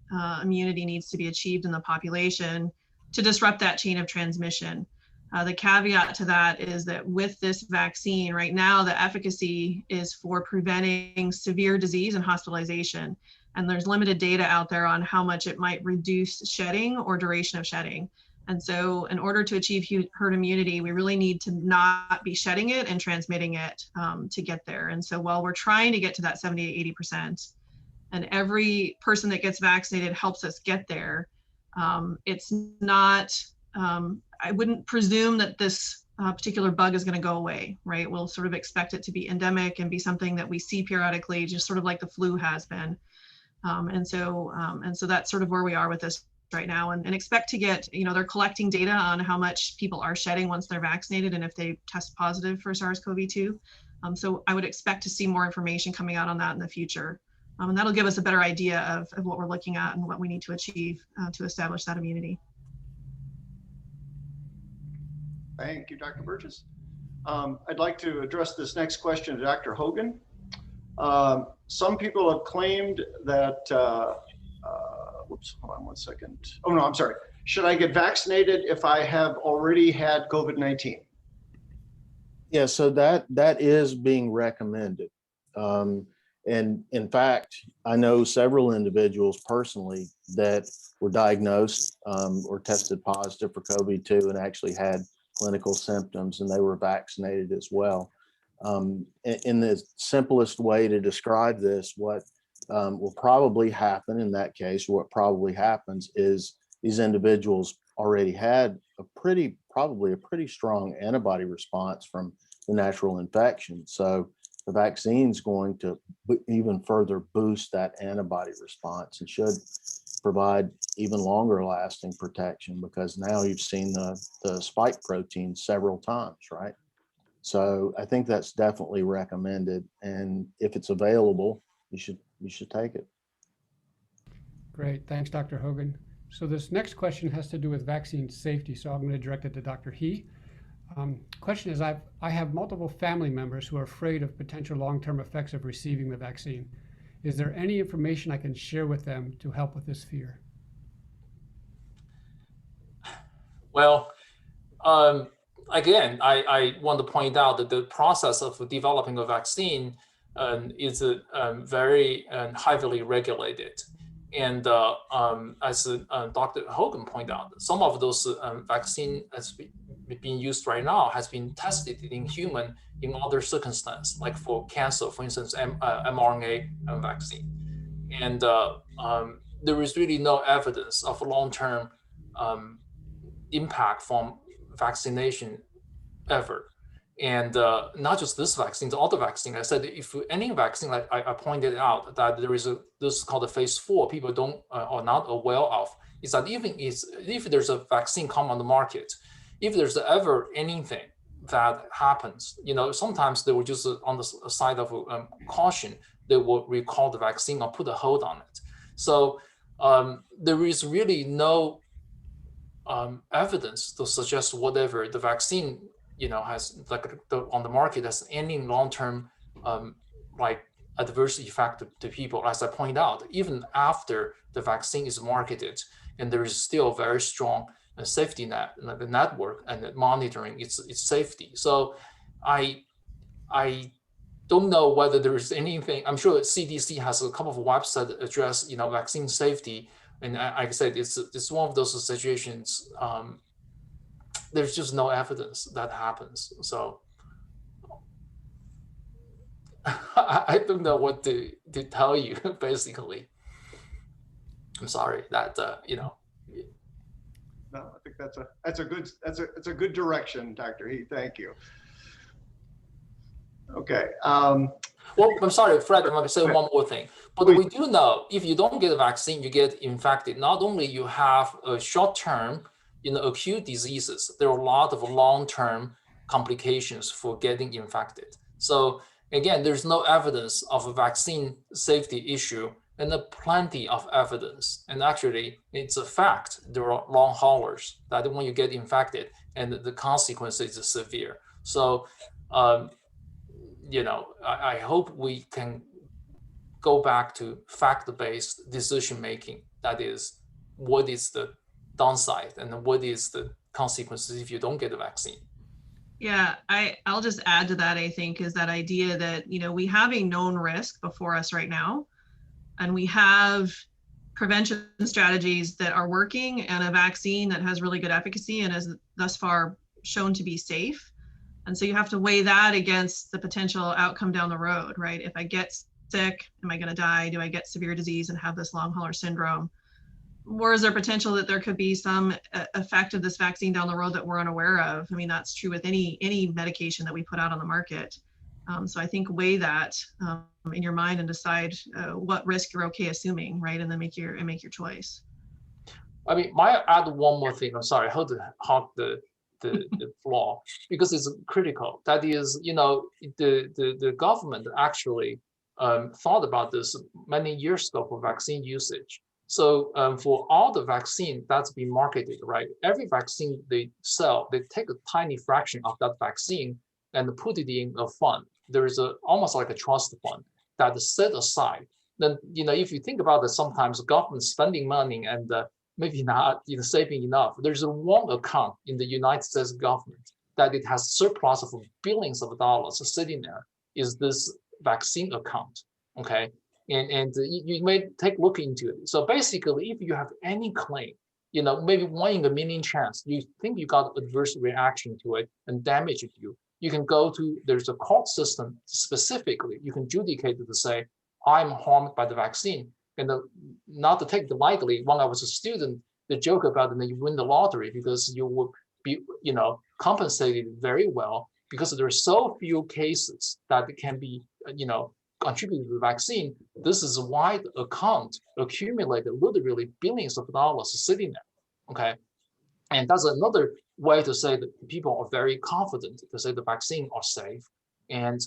immunity needs to be achieved in the population to disrupt that chain of transmission. The caveat to that is that with this vaccine right now, the efficacy is for preventing severe disease and hospitalization. And there's limited data out there on how much it might reduce shedding or duration of shedding. And so in order to achieve herd immunity, we really need to not be shedding it and transmitting it to get there. And so while we're trying to get to that 70 to 80%, and every person that gets vaccinated helps us get there, it's not, I wouldn't presume that this particular bug is going to go away, right? We'll sort of expect it to be endemic and be something that we see periodically, just sort of like the flu has been. And so that's sort of where we are with this right now, and expect to get, they're collecting data on how much people are shedding once they're vaccinated and if they test positive for SARS-CoV-2. So I would expect to see more information coming out on that in the future. And that'll give us a better idea of what we're looking at and what we need to achieve to establish that immunity. Thank you, Dr. Burgess. I'd like to address this next question to Dr. Hogan. Some people have claimed that, whoops, hold on one second. Oh no, I'm sorry. Should I get vaccinated if I have already had COVID-19? Yeah, so that is being recommended. And in fact, I know several individuals personally that were diagnosed or tested positive for COVID-2 and actually had clinical symptoms, and they were vaccinated as well. In the simplest way to describe this, what will probably happen in that case, what probably happens is these individuals already had probably a pretty strong antibody response from the natural infection. So the vaccine is going to even further boost that antibody response and should provide even longer lasting protection, because now you've seen the spike protein several times, right? So I think that's definitely recommended, and if it's available, you should take it. Great, thanks, Dr. Hogan. So this next question has to do with vaccine safety, so I'm going to direct it to Dr. He. Question is, I have multiple family members who are afraid of potential long-term effects of receiving the vaccine. Is there any information I can share with them to help with this fear? Well, again, I want to point out that the process of developing a vaccine is very heavily regulated. And as Dr. Hogan pointed out, some of those vaccine that's being used right now has been tested in human in other circumstances, like for cancer, for instance, mRNA vaccine. And there is really no evidence of long-term impact from vaccination ever. And not just this vaccine, the other vaccine. I said, if any vaccine, like I pointed out that there is this is called a phase 4, people don't are not aware of, is that even if there's a vaccine come on the market, if there's ever anything that happens, sometimes they will just on the side of caution, they will recall the vaccine or put a hold on it. So there is really no evidence to suggest whatever the vaccine has on the market has any long-term like adverse effect to people. As I point out, even after the vaccine is marketed, and there is still very strong safety net, the network and monitoring its safety. So I don't know whether there is anything. I'm sure CDC has a couple of websites that address vaccine safety, and like I said, it's one of those situations. There's just no evidence that happens. So I don't know what to tell you. Basically, I'm sorry that No, I think that's a good direction, Dr. He. Thank you. Okay. Well, I'm sorry, Fred. I'm going to say one more thing. But we do know if you don't get a vaccine, you get infected. Not only you have a short-term, acute diseases, there are a lot of long-term complications for getting infected. So again, there's no evidence of a vaccine safety issue, and plenty of evidence. And actually, it's a fact. There are long haulers that when you get infected, and the consequences is severe. So, I hope we can go back to fact-based decision making That is, what is the downside and what is the consequences if you don't get the vaccine? Yeah, I'll just add to that, I think, is that idea that, we have a known risk before us right now, and we have prevention strategies that are working and a vaccine that has really good efficacy and is thus far shown to be safe. And so you have to weigh that against the potential outcome down the road, right? If I get sick, am I going to die? Do I get severe disease and have this long hauler syndrome? Or is there potential that there could be some effect of this vaccine down the road that we're unaware of? I mean, that's true with any medication that we put out on the market. So I think weigh that in your mind and decide what risk you're okay assuming, right? And then make your choice. I mean, might I add one more thing? I'm sorry, I hold the floor because it's critical. That is, the government actually thought about this many years ago for vaccine usage. So for all the vaccine that's been marketed, right? Every vaccine they sell, they take a tiny fraction of that vaccine and put it in a fund. There is almost like a trust fund that is set aside. Then, if you think about it, sometimes government spending money and maybe not saving enough. There's one account in the United States government that it has surplus of billions of dollars sitting there, is this vaccine account, okay? And you may take a look into it. So basically, if you have any claim, maybe 1 in a million chance, you think you got adverse reaction to it and damage it you can go to, there's a court system specifically, you can adjudicate to say, I'm harmed by the vaccine. And not to take it lightly, when I was a student, the joke about it, you win the lottery because you will be, compensated very well because there are so few cases that can be, contributed to the vaccine. This is why the account accumulated literally billions of dollars sitting there, okay? And that's another way to say that people are very confident to say the vaccine are safe. And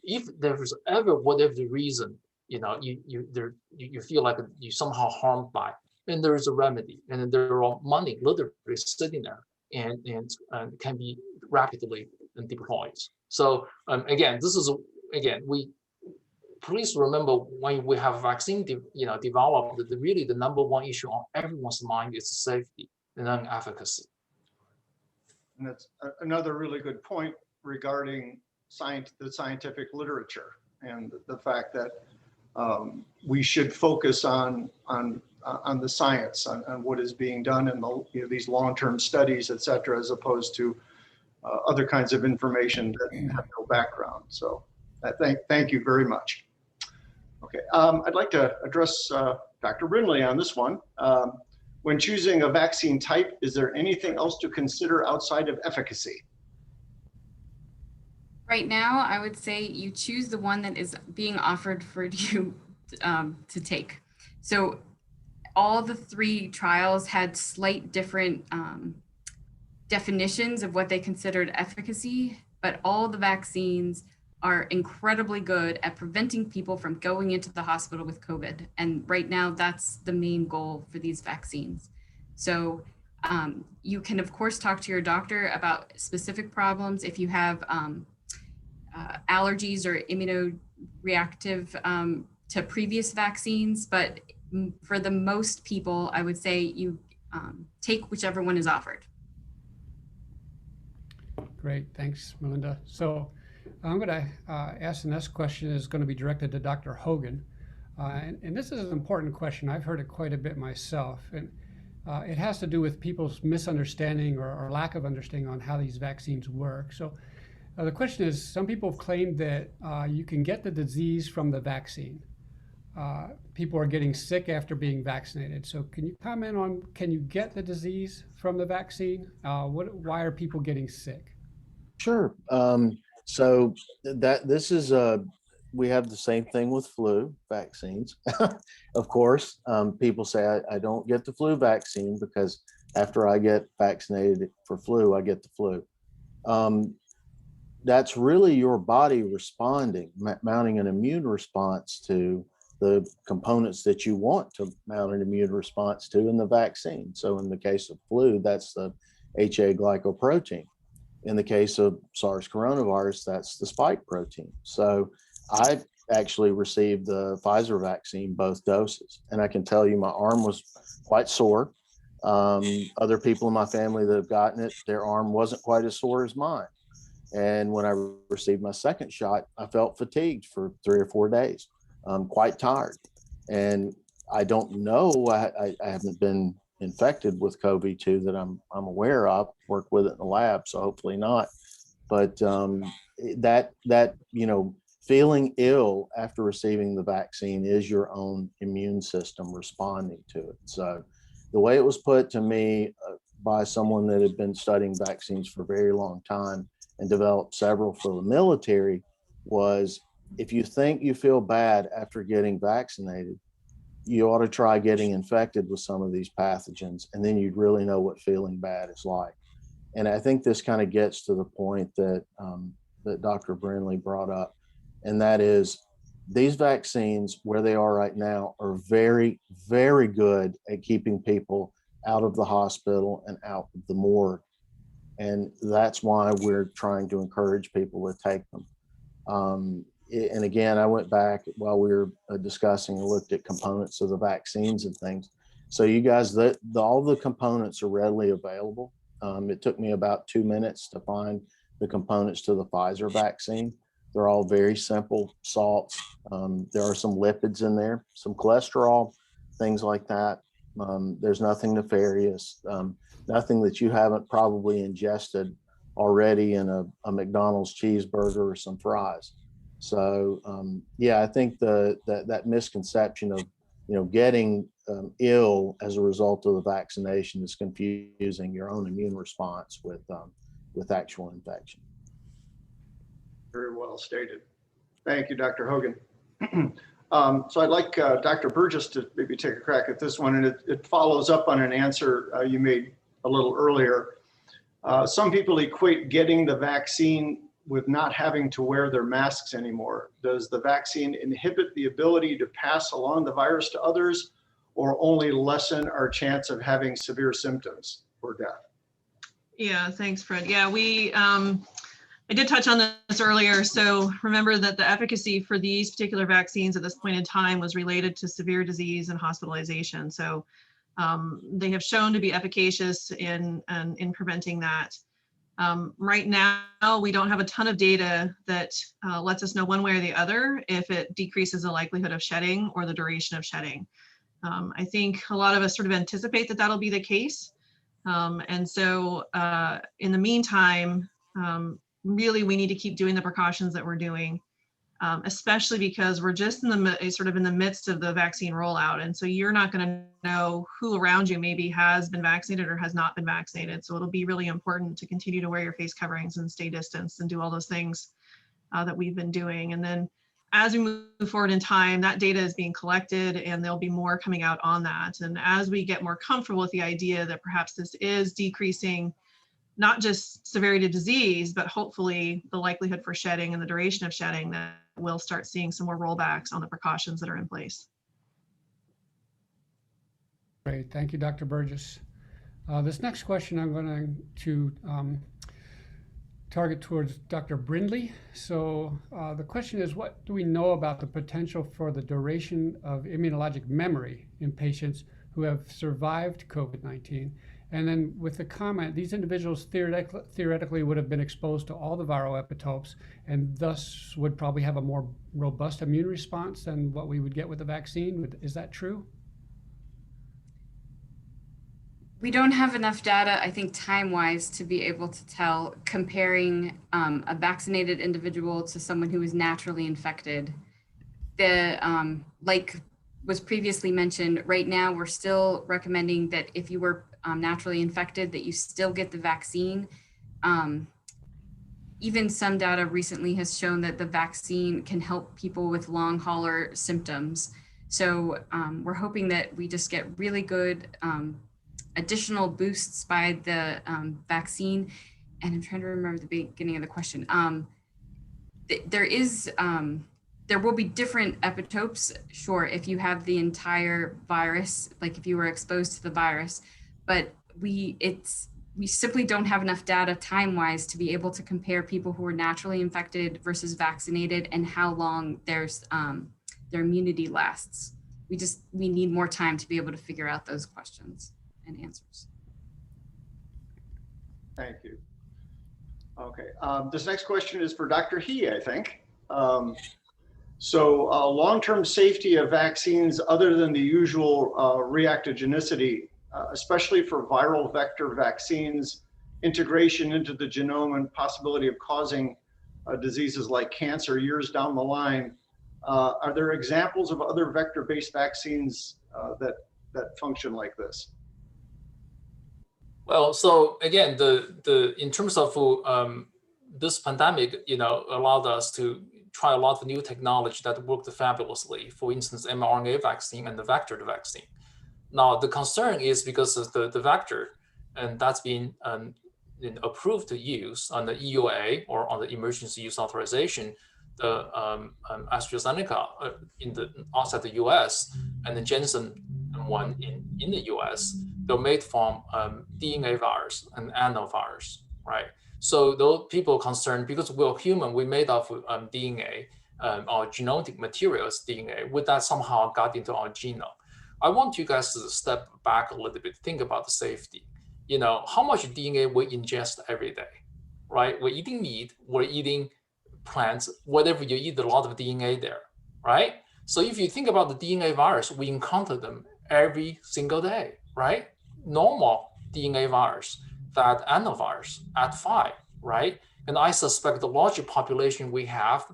if there's ever, whatever the reason, you feel like you somehow harmed by, then there is a remedy, and there are money literally sitting there and can be rapidly deployed. So again, please remember when we have a vaccine, developed, really the number one issue on everyone's mind is safety and then efficacy. And that's another really good point regarding the scientific literature and the fact that we should focus on the science, on what is being done in these long-term studies, et cetera, as opposed to other kinds of information that have no background. So thank you very much. Okay, I'd like to address Dr. Brindley on this one. When choosing a vaccine type, is there anything else to consider outside of efficacy? Right now, I would say you choose the one that is being offered for you to take. So all the 3 trials had slight different definitions of what they considered efficacy, but all the vaccines are incredibly good at preventing people from going into the hospital with COVID. And right now, that's the main goal for these vaccines. So you can, of course, talk to your doctor about specific problems. If you have allergies or immunoreactive to previous vaccines, but for the most people, I would say you take whichever one is offered. Great, thanks, Melinda. So I'm going to ask the next question is going to be directed to Dr. Hogan. And this is an important question. I've heard it quite a bit myself. And it has to do with people's misunderstanding or lack of understanding on how these vaccines work. So the question is, some people have claimed that you can get the disease from the vaccine. People are getting sick after being vaccinated. So can you comment on, can you get the disease from the vaccine? Why are people getting sick? Sure. So this is we have the same thing with flu vaccines. Of course, people say I don't get the flu vaccine because after I get vaccinated for flu, I get the flu. That's really your body responding, mounting an immune response to the components that you want to mount an immune response to in the vaccine. So in the case of flu, that's the HA glycoprotein. In the case of SARS coronavirus, that's the spike protein. So actually received the Pfizer vaccine, both doses. And I can tell you my arm was quite sore. Other people in my family that have gotten it, their arm wasn't quite as sore as mine. And when I received my second shot, I felt fatigued for 3 or 4 days, quite tired. And I don't know, I haven't been infected with COVID-2 that I'm aware of, work with it in the lab, so hopefully not. But that, feeling ill after receiving the vaccine is your own immune system responding to it. So the way it was put to me by someone that had been studying vaccines for a very long time and developed several for the military was, if you think you feel bad after getting vaccinated, you ought to try getting infected with some of these pathogens, and then you'd really know what feeling bad is like. And I think this kind of gets to the point that that Dr. Brindley brought up, and that is these vaccines, where they are right now, are very, very good at keeping people out of the hospital and out of the morgue. And that's why we're trying to encourage people to take them. And again, I went back while we were discussing and looked at components of the vaccines and things. So you guys, all the components are readily available. It took me about 2 minutes to find the components to the Pfizer vaccine. They're all very simple salts. There are some lipids in there, some cholesterol, things like that. There's nothing nefarious, nothing that you haven't probably ingested already in a McDonald's cheeseburger or some fries. So yeah, I think that misconception of getting ill as a result of the vaccination is confusing your own immune response with actual infection. Very well stated. Thank you, Dr. Hogan. So I'd like Dr. Burgess to maybe take a crack at this one, and it follows up on an answer you made a little earlier. Some people equate getting the vaccine with not having to wear their masks anymore. Does the vaccine inhibit the ability to pass along the virus to others, or only lessen our chance of having severe symptoms or death? Yeah, thanks, Fred. Yeah, I did touch on this earlier. So remember that the efficacy for these particular vaccines at this point in time was related to severe disease and hospitalization. So they have shown to be efficacious in preventing that. Right now, we don't have a ton of data that lets us know one way or the other if it decreases the likelihood of shedding or the duration of shedding. I think a lot of us sort of anticipate that that'll be the case. And so in the meantime, really, we need to keep doing the precautions that we're doing, especially because we're just in the midst of the vaccine rollout. And so you're not going to know who around you maybe has been vaccinated or has not been vaccinated. So it'll be really important to continue to wear your face coverings and stay distanced and do all those things that we've been doing. And then as we move forward in time, that data is being collected and there'll be more coming out on that. And as we get more comfortable with the idea that perhaps this is decreasing not just severity of disease, but hopefully the likelihood for shedding and the duration of shedding, that we'll start seeing some more rollbacks on the precautions that are in place. Great, thank you, Dr. Burgess. This next question I'm going to target towards Dr. Brindley. So the question is, what do we know about the potential for the duration of immunologic memory in patients who have survived COVID-19? And then with the comment, these individuals theoretically would have been exposed to all the viral epitopes and thus would probably have a more robust immune response than what we would get with the vaccine. Is that true? We don't have enough data, I think, time-wise, to be able to tell, comparing a vaccinated individual to someone who is naturally infected. Like was previously mentioned, right now we're still recommending that if you were naturally infected, that you still get the vaccine. Even some data recently has shown that the vaccine can help people with long hauler symptoms. So we're hoping that we just get really good additional boosts by the vaccine. And I'm trying to remember the beginning of the question. There will be different epitopes, sure, if you have the entire virus, like if you were exposed to the virus, but we simply don't have enough data time-wise to be able to compare people who are naturally infected versus vaccinated and how long their immunity lasts. We need more time to be able to figure out those questions and answers. Thank you. Okay, this next question is for Dr. He, I think. Long-term safety of vaccines other than the usual reactogenicity, especially for viral vector vaccines, integration into the genome and possibility of causing diseases like cancer years down the line. Are there examples of other vector-based vaccines that function like this? Well, so again, in terms of this pandemic, allowed us to try a lot of new technology that worked fabulously. For instance, mRNA vaccine and the vector vaccine. Now the concern is because of the vector, and that's been approved to use on the EUA or on the emergency use authorization. The AstraZeneca outside the US and the Janssen one in the US, they're made from DNA virus and adenovirus, right? So those people concerned, because we're human, we made of DNA, our genetic materials, DNA, would that somehow got into our genome? I want you guys to step back a little bit, think about the safety. How much DNA we ingest every day, right? We're eating meat, we're eating plants, whatever you eat, a lot of DNA there, right? So if you think about the DNA virus, we encounter them every single day, right? Normal DNA virus, that adenovirus at 5, right? And I suspect the larger population we have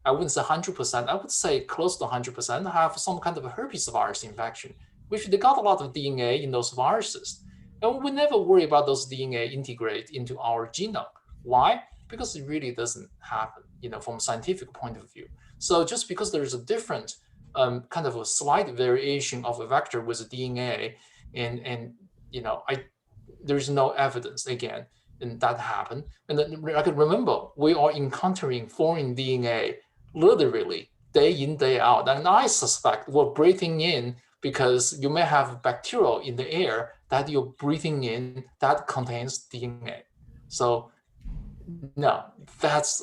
I wouldn't say 100%, I would say close to 100% have some kind of a herpes virus infection, which they got a lot of DNA in those viruses. And we never worry about those DNA integrate into our genome. Why? Because it really doesn't happen, from a scientific point of view. So just because there is a different kind of a slight variation of a vector with a DNA, and there's no evidence again, and that happened. And then I can remember we are encountering foreign DNA literally day in, day out. And I suspect we're breathing in because you may have bacteria in the air that you're breathing in that contains DNA. So no,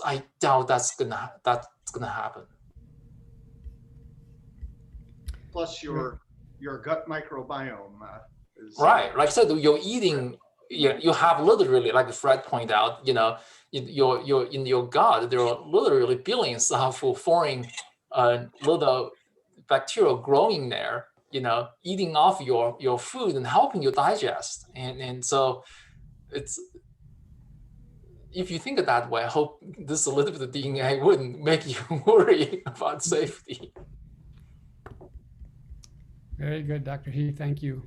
I doubt that's gonna happen. Plus your gut microbiome is right. Like I said, you're eating. You have literally, like Fred pointed out, in your gut there are literally billions of foreign little bacteria growing there, eating off your food and helping you digest. And so it's, if you think of that way, I hope this little bit of DNA wouldn't make you worry about safety. Very good, Dr. He, thank you.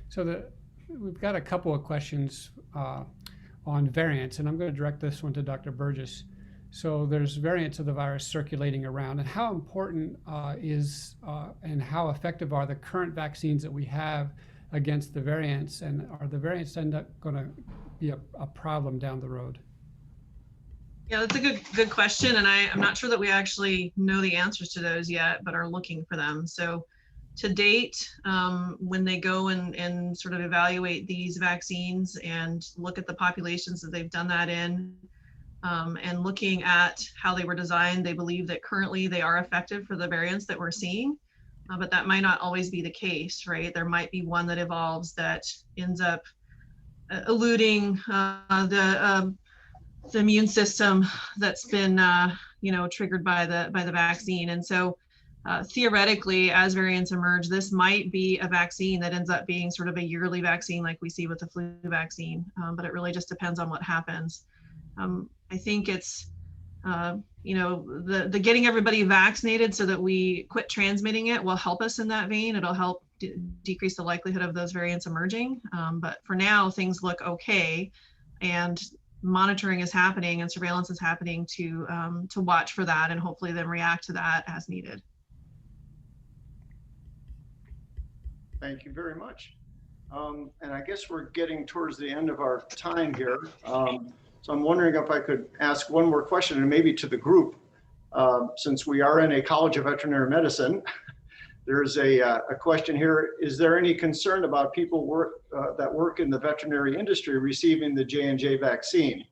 So we've got a couple of questions on variants, and I'm going to direct this one to Dr. Burgess. So there's variants of the virus circulating around, and how important and how effective are the current vaccines that we have against the variants, and are the variants end up going to be a problem down the road? Yeah, that's a good question, and I'm not sure that we actually know the answers to those yet, but are looking for them. So to date, when they go and sort of evaluate these vaccines and look at the populations that they've done that in, and looking at how they were designed, they believe that currently they are effective for the variants that we're seeing, but that might not always be the case, right? There might be one that evolves that ends up eluding the immune system that's been triggered by the vaccine. And so theoretically, as variants emerge, this might be a vaccine that ends up being sort of a yearly vaccine like we see with the flu vaccine, but it really just depends on what happens. I think it's the getting everybody vaccinated so that we quit transmitting it will help us in that vein. It'll help decrease the likelihood of those variants emerging, but for now things look okay, and monitoring is happening and surveillance is happening to watch for that and hopefully then react to that as needed. Thank you very much. And I guess we're getting towards the end of our time here. So I'm wondering if I could ask one more question, and maybe to the group, since we are in a College of Veterinary Medicine, There's a question here. Is there any concern about people that work in the veterinary industry receiving the J&J vaccine?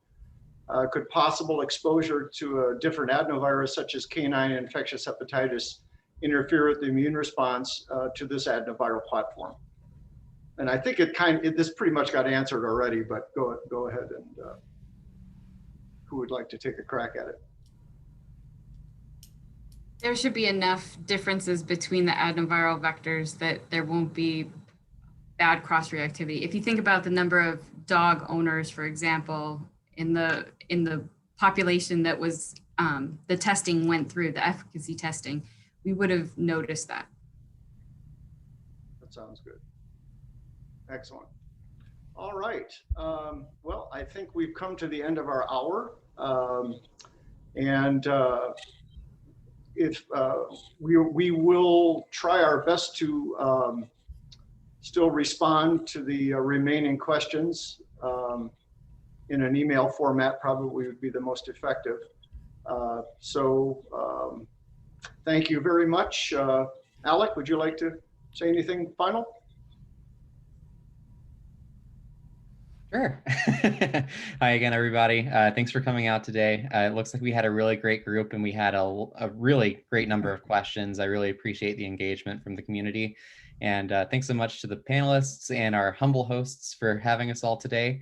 Could possible exposure to a different adenovirus such as canine infectious hepatitis interfere with the immune response to this adenoviral platform? And I think this pretty much got answered already, but go ahead and who would like to take a crack at it? There should be enough differences between the adenoviral vectors that there won't be bad cross-reactivity. If you think about the number of dog owners, for example, in the population that was the testing went through, the efficacy testing, we would have noticed that. That sounds good. Excellent. All right. Well, I think we've come to the end of our hour. If we will try our best to still respond to the remaining questions in an email format, probably would be the most effective. Thank you very much. Alec, would you like to say anything final? Sure. Hi again, everybody. Thanks for coming out today. It looks like we had a really great group and we had a really great number of questions. I really appreciate the engagement from the community. And thanks so much to the panelists and our humble hosts for having us all today.